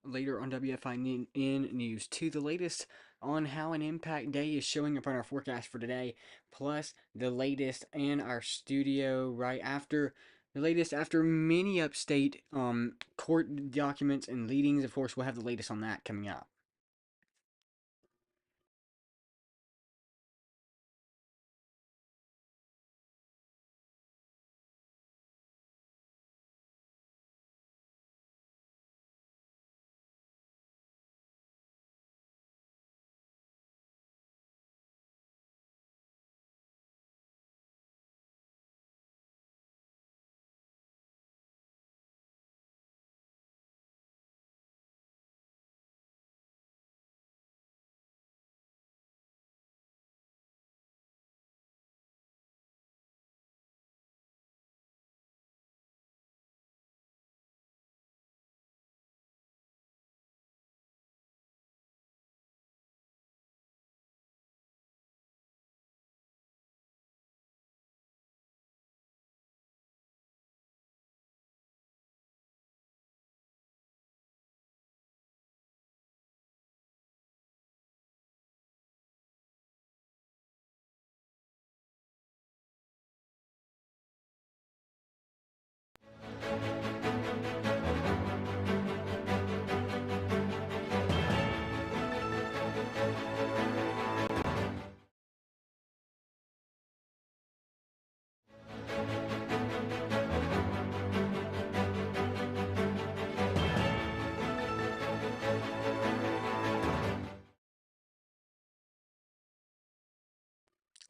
later on WFIN News 2, the latest on how an impact day is showing up on our forecast for today, plus the latest in our studio right after the latest after many upstate court documents and leadings. Of course, we'll have the latest on that coming up.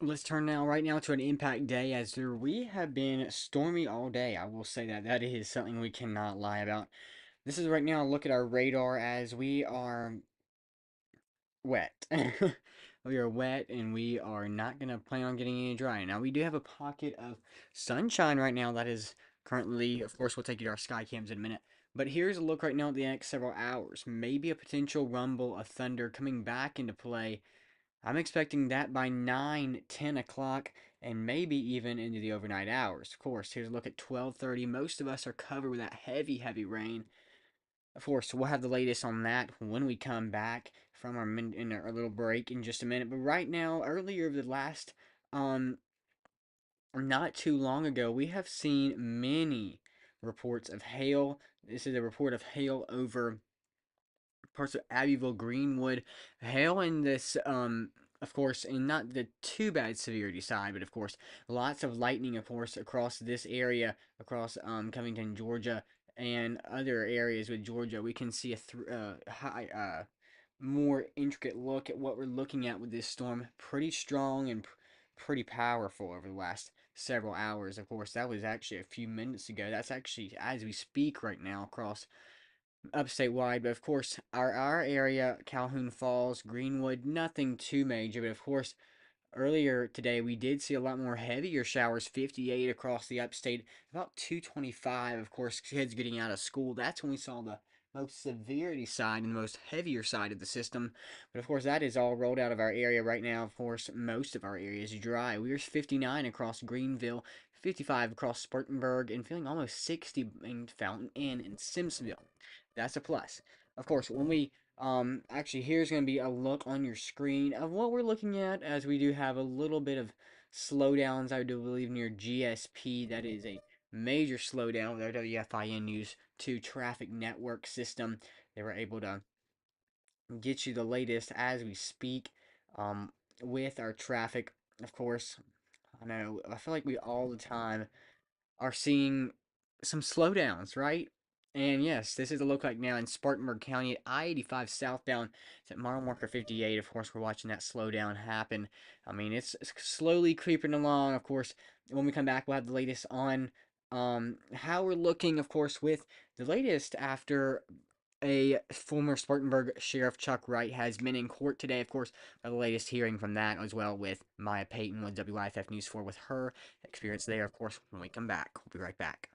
Let's turn now right now to an impact day as we have been stormy all day. I will say that is something we cannot lie about. This is right now a look at our radar as we are wet. We are wet and we are not going to plan on getting any dry. Now, we do have a pocket of sunshine right now that is currently, of course, we'll take you to our sky cams in a minute. But here's a look right now at the next several hours. Maybe a potential rumble of thunder coming back into play. I'm expecting that by 9, 10 o'clock, and maybe even into the overnight hours. Of course, here's a look at 12:30. Most of us are covered with that heavy, heavy rain. Of course, we'll have the latest on that when we come back from in our little break in just a minute. But right now, earlier the last, um, not too long ago, we have seen many reports of hail. This is a report of hail over parts of Abbeville, Greenwood, hail in this, of course, and not the too bad severity side, but of course, lots of lightning, of course, across this area, across Covington, Georgia, and other areas with Georgia. We can see a high, more intricate look at what we're looking at with this storm. Pretty strong and pretty powerful over the last several hours. Of course, that was actually a few minutes ago. That's actually as we speak right now across upstate wide, but of course, our area, Calhoun Falls, Greenwood, nothing too major, but of course, earlier today we did see a lot more heavier showers, 58 across the upstate, about 225, of course, kids getting out of school. That's when we saw the most severity side and the most heavier side of the system. But of course, that is all rolled out of our area right now. Of course, most of our area is dry. We are 59 across Greenville, 55 across Spartanburg, and feeling almost 60 in Fountain Inn and Simpsonville. That's a plus. Of course, when we actually here's going to be a look on your screen of what we're looking at as we do have a little bit of slowdowns, I do believe, near GSP. That is a major slowdown with our WFIN News 2 traffic network system. They were able to get you the latest as we speak um, with our traffic. Of course, I know I feel like we all the time are seeing some slowdowns, right? And yes, this is a look like now in Spartanburg County at I-85 southbound. It's at mile marker 58. Of course, we're watching that slowdown happen. I mean, it's slowly creeping along. Of course, when we come back, we'll have the latest on how we're looking, of course, with the latest after a former Spartanburg Sheriff Chuck Wright has been in court today. Of course, the latest hearing from that as well with Maya Payton with WIFF News 4 with her experience there. Of course, when we come back, we'll be right back.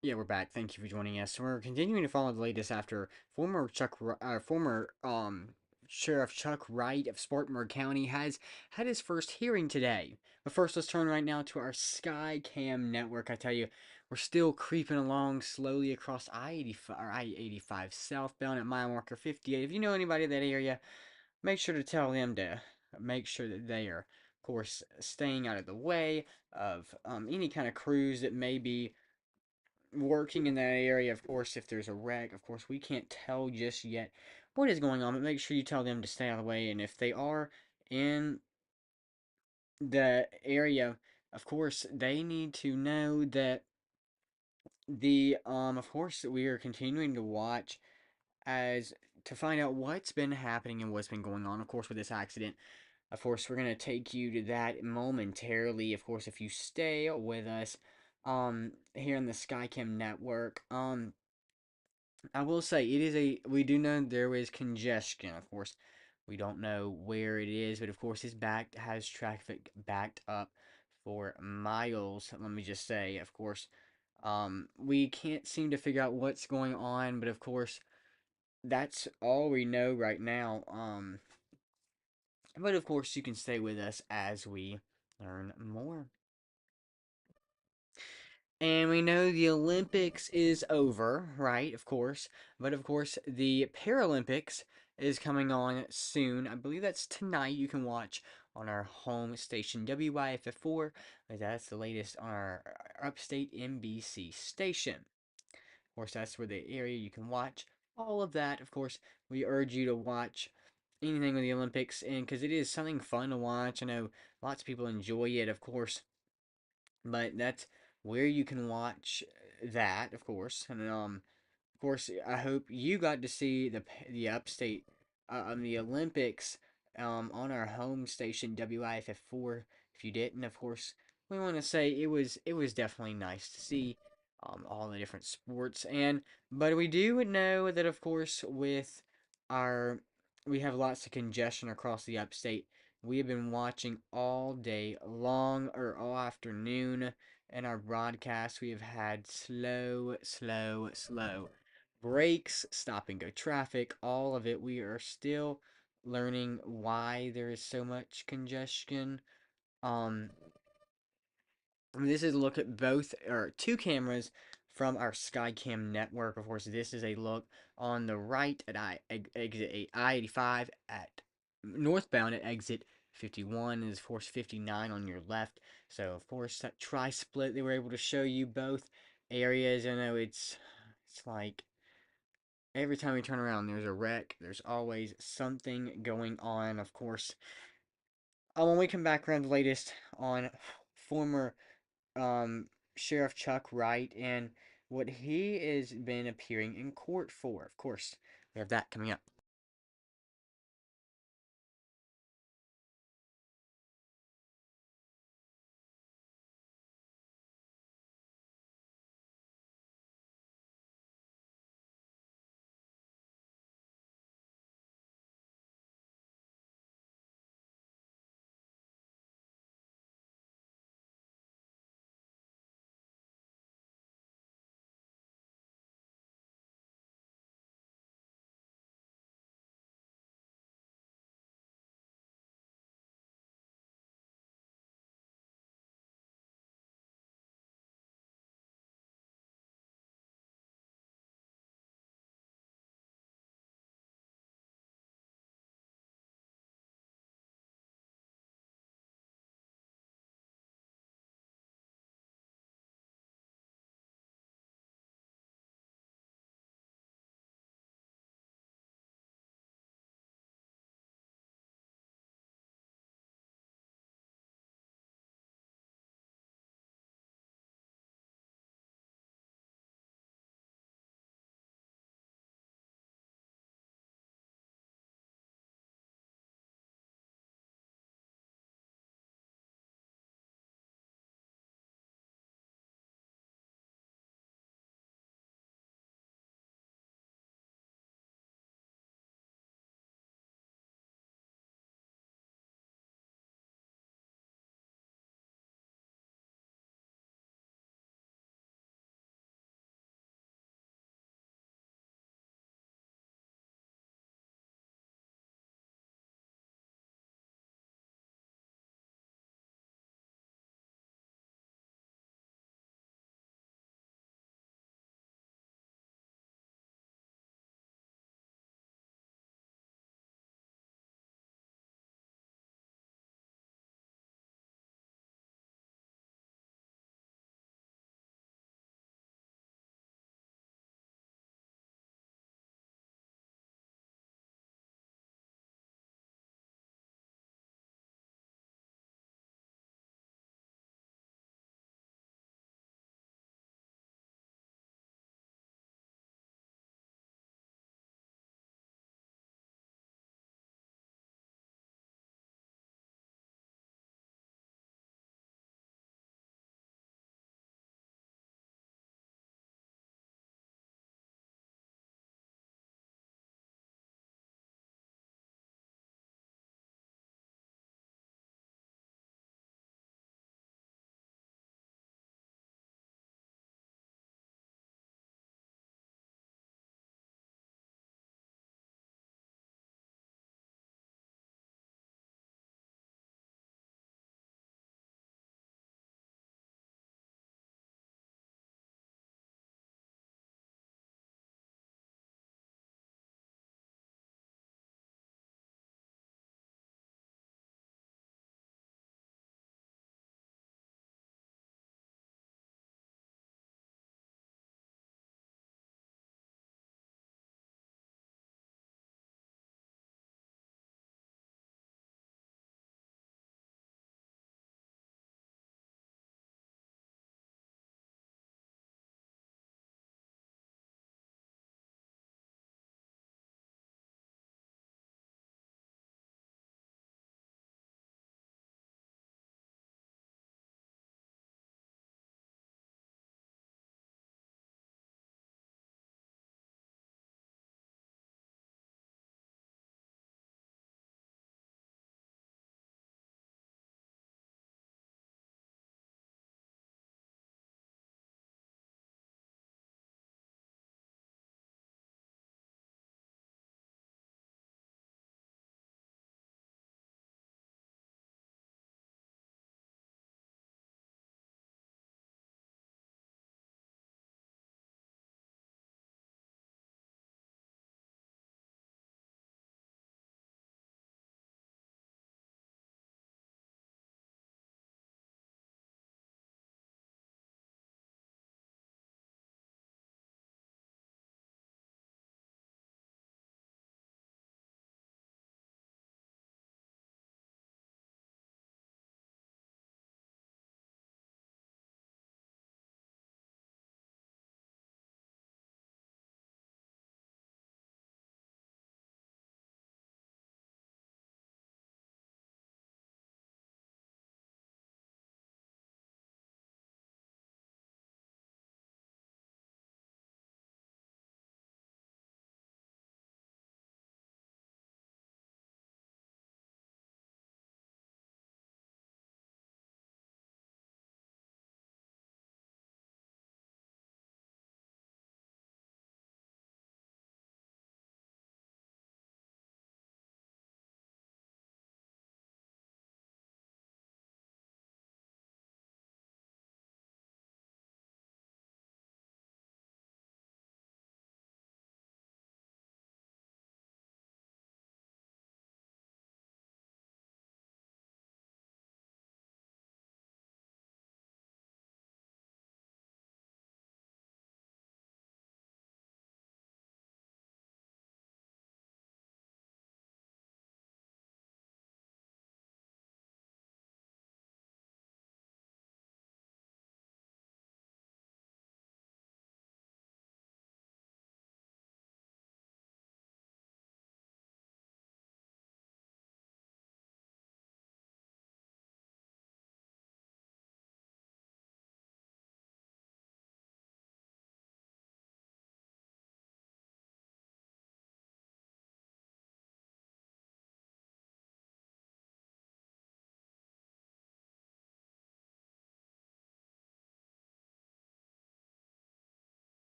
Yeah, we're back. Thank you for joining us. We're continuing to follow the latest after former Sheriff Chuck Wright of Spartanburg County has had his first hearing today. But first, let's turn right now to our Skycam network. I tell you, we're still creeping along slowly across I-85 southbound at mile marker 58. If you know anybody in that area, make sure to tell them to make sure that they are, of course, staying out of the way of any kind of crews that may be working in that area. Of course, if there's a wreck, of course, we can't tell just yet what is going on, but make sure you tell them to stay out of the way. And if they are in the area, of course, they need to know that of course, we are continuing to watch as to find out what's been happening and what's been going on, of course, with this accident. Of course, we're going to take you to that momentarily. Of course, if you stay with us here in the Skycam network. I will say it is we do know there is congestion. Of course, we don't know where it is, but of course it's backed has traffic backed up for miles. Let me just say, of course, we can't seem to figure out what's going on, but of course that's all we know right now. But of course you can stay with us as we learn more. And we know the Olympics is over, right? Of course. But of course, the Paralympics is coming on soon. I believe that's tonight. You can watch on our home station, WYFF4. That's the latest on our upstate NBC station. Of course, that's where the area you can watch all of that. Of course, we urge you to watch anything with the Olympics, and because it is something fun to watch. I know lots of people enjoy it, of course, but that's where you can watch that, of course. And of course, I hope you got to see the upstate the Olympics on our home station WIFF4. If you didn't, of course, we want to say it was definitely nice to see all the different sports. And but we do know that, of course, with our we have lots of congestion across the upstate. We have been watching all day long or all afternoon in our broadcast. We have had slow breaks, stop and go traffic, all of it. We are still learning why there is so much congestion. Um, this is a look at both or two cameras from our Skycam network. Of course, this is a look on the right at exit I-85 at northbound at exit 51, and of course 59 on your left. So of course that tri-split, they were able to show you both areas. I know it's like every time we turn around, there's a wreck. There's always something going on. Of course, when we come back around the latest on former um, Sheriff Chuck Wright and what he has been appearing in court for. Of course, we have that coming up.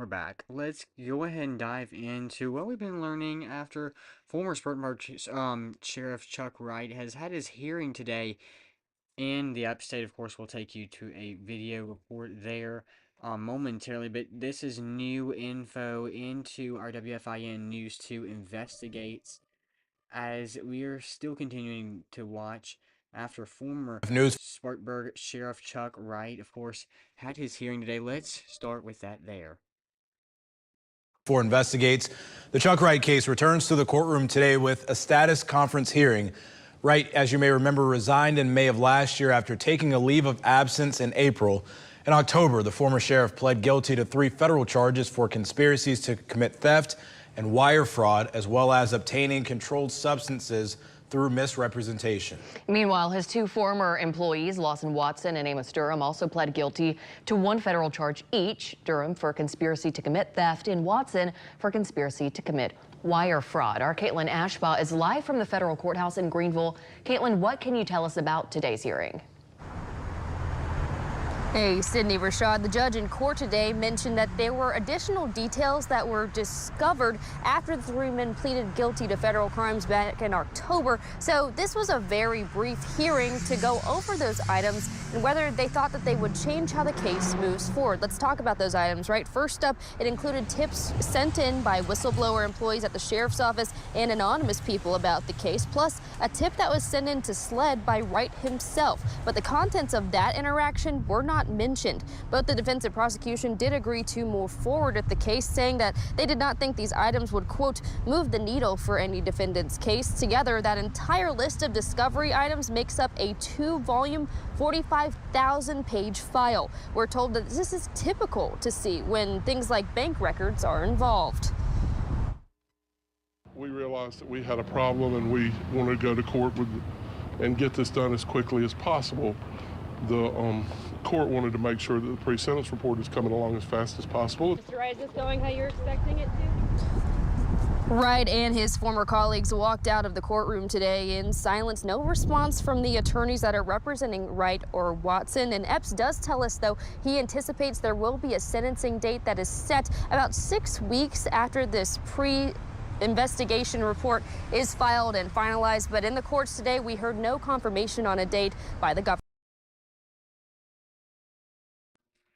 We're back. Let's go ahead and dive into what we've been learning after former Spartanburg Sheriff Chuck Wright has had his hearing today in the upstate. Of course, we'll take you to a video report there momentarily, but this is new info into our WFIN News 2 investigates as we are still continuing to watch after former News Spartanburg Sheriff Chuck Wright, of course, had his hearing today. Let's start with that there. for investigates. The Chuck Wright case returns to the courtroom today with a status conference hearing. Wright, as you may remember, resigned in May of last year after taking a leave of absence in April. In October, the former sheriff pled guilty to 3 federal charges for conspiracies to commit theft and wire fraud, as well as obtaining controlled substances through misrepresentation. Meanwhile, his 2 former employees, Lawson Watson and Amos Durham, also pled guilty to 1 federal charge each. Durham for conspiracy to commit theft and Watson for conspiracy to commit wire fraud. Our Caitlin Ashbaugh is live from the federal courthouse in Greenville. Caitlin, what can you tell us about today's hearing? Hey, Sydney Rashad, the judge in court today mentioned that there were additional details that were discovered after the 3 men pleaded guilty to federal crimes back in October. So this was a very brief hearing to go over those items and whether they thought that they would change how the case moves forward. Let's talk about those items, right? First up, it included tips sent in by whistleblower employees at the sheriff's office and anonymous people about the case, plus a tip that was sent in to SLED by Wright himself. But the contents of that interaction were not mentioned. Both the defense and prosecution did agree to move forward with the case, saying that they did not think these items would, quote, move the needle for any defendant's case. Together, that entire list of discovery items makes up a 2-volume, 45,000-page file. We're told that this is typical to see when things like bank records are involved. We realized that we had a problem and we wanted to go to court and get this done as quickly as possible. The court wanted to make sure that the pre-sentence report is coming along as fast as possible. Mr. Wright, is this going how you're expecting it to? Wright and his former colleagues walked out of the courtroom today in silence. No response from the attorneys that are representing Wright or Watson. And Epps does tell us, though, he anticipates there will be a sentencing date that is set about 6 weeks after this investigation report is filed and finalized. But in the courts today, we heard no confirmation on a date by the government.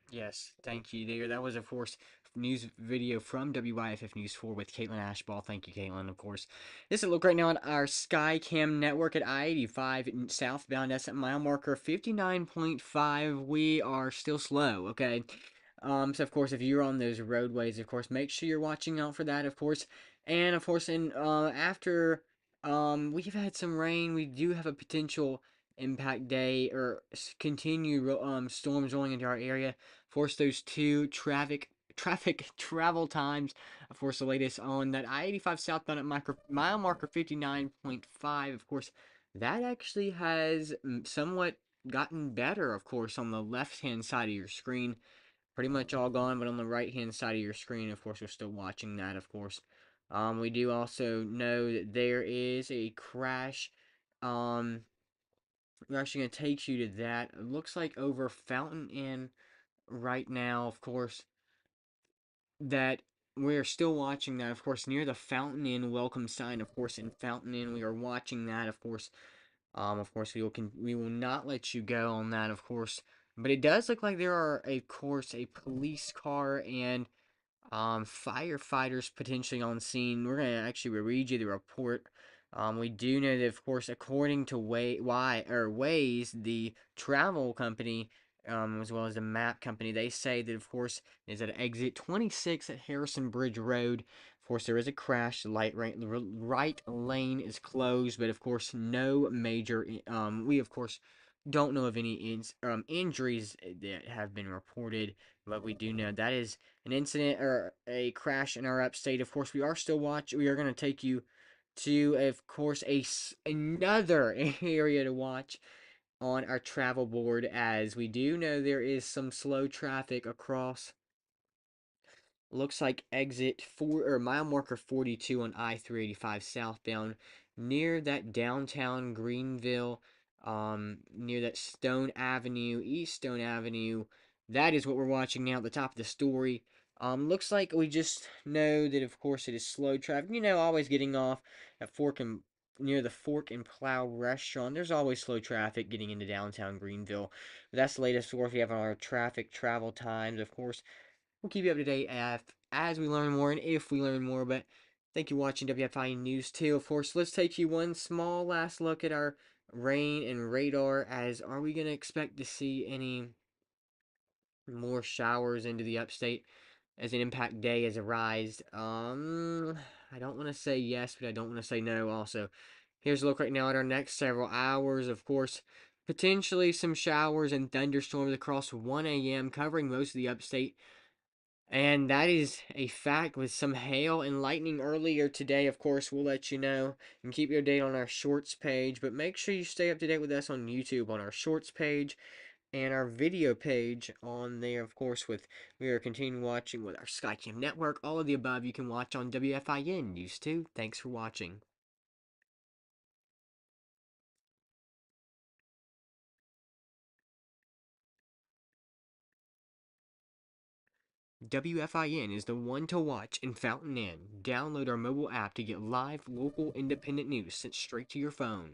Yes, thank you there. That was, of course, news video from WIFF News 4 with Caitlin Ashbaugh. Thank you, Caitlin, of course. This is a look right now on our Skycam network at I-85 southbound at mile marker 59.5. We are still slow, okay? So, of course, if you're on those roadways, of course, make sure you're watching out for that, of course. And, of course, after we've had some rain, we do have a potential impact day or continued storms rolling into our area. Force those 2 traffic travel times. Of course, the latest on that I-85 southbound at mile marker 59.5. Of course, that actually has somewhat gotten better, of course, on the left-hand side of your screen. Pretty much all gone, but on the right-hand side of your screen, of course, we're still watching that, of course. We do also know that there is a crash. We're actually going to take you to that. It looks like over Fountain Inn right now, of course, that we're still watching that, of course, near the Fountain Inn welcome sign, of course, in Fountain Inn. We are watching that, of course. We will not let you go on that, of course. But it does look like there are, of course, a police car and firefighters potentially on scene. We're going to actually read you the report. We do know that, of course, according to Waze, the travel company, as well as the map company, they say that, of course, is at exit 26 at Harrison Bridge Road. Of course, there is a crash. The right lane is closed, but of course, no major. We of course don't know of any injuries that have been reported, but we do know that is an incident or a crash in our upstate. Of course, we are still watching. We are going to take you to, of course, another area to watch on our travel board, as we do know there is some slow traffic across. Looks like exit 4 or mile marker 42 on I-385 southbound, near that downtown Greenville, near that Stone Avenue, East Stone Avenue. That is what we're watching now at the top of the story. Looks like we just know that, of course, it is slow traffic. Always getting off at near the Fork and Plow restaurant. There's always slow traffic getting into downtown Greenville. But that's the latest, of course, we have on our traffic travel times. Of course, we'll keep you up to date as we learn more and if we learn more. But thank you for watching WFIN News 2. Of course, let's take you one small last look at our rain and radar. As are we going to expect to see any more showers into the upstate as an impact day has arisen? I don't want to say yes, but I don't want to say no also. Here's a look right now at our next several hours. Of course, potentially some showers and thunderstorms across 1 a.m. covering most of the upstate. And that is a fact with some hail and lightning earlier today. Of course, we'll let you know and keep you updated on our shorts page. But make sure you stay up to date with us on YouTube on our shorts page and our video page on there. Of course, we are continuing watching with our SkyCam network. All of the above you can watch on WFIN News 2. Thanks for watching. WFIN is the one to watch in Fountain Inn. Download our mobile app to get live, local, independent news sent straight to your phone.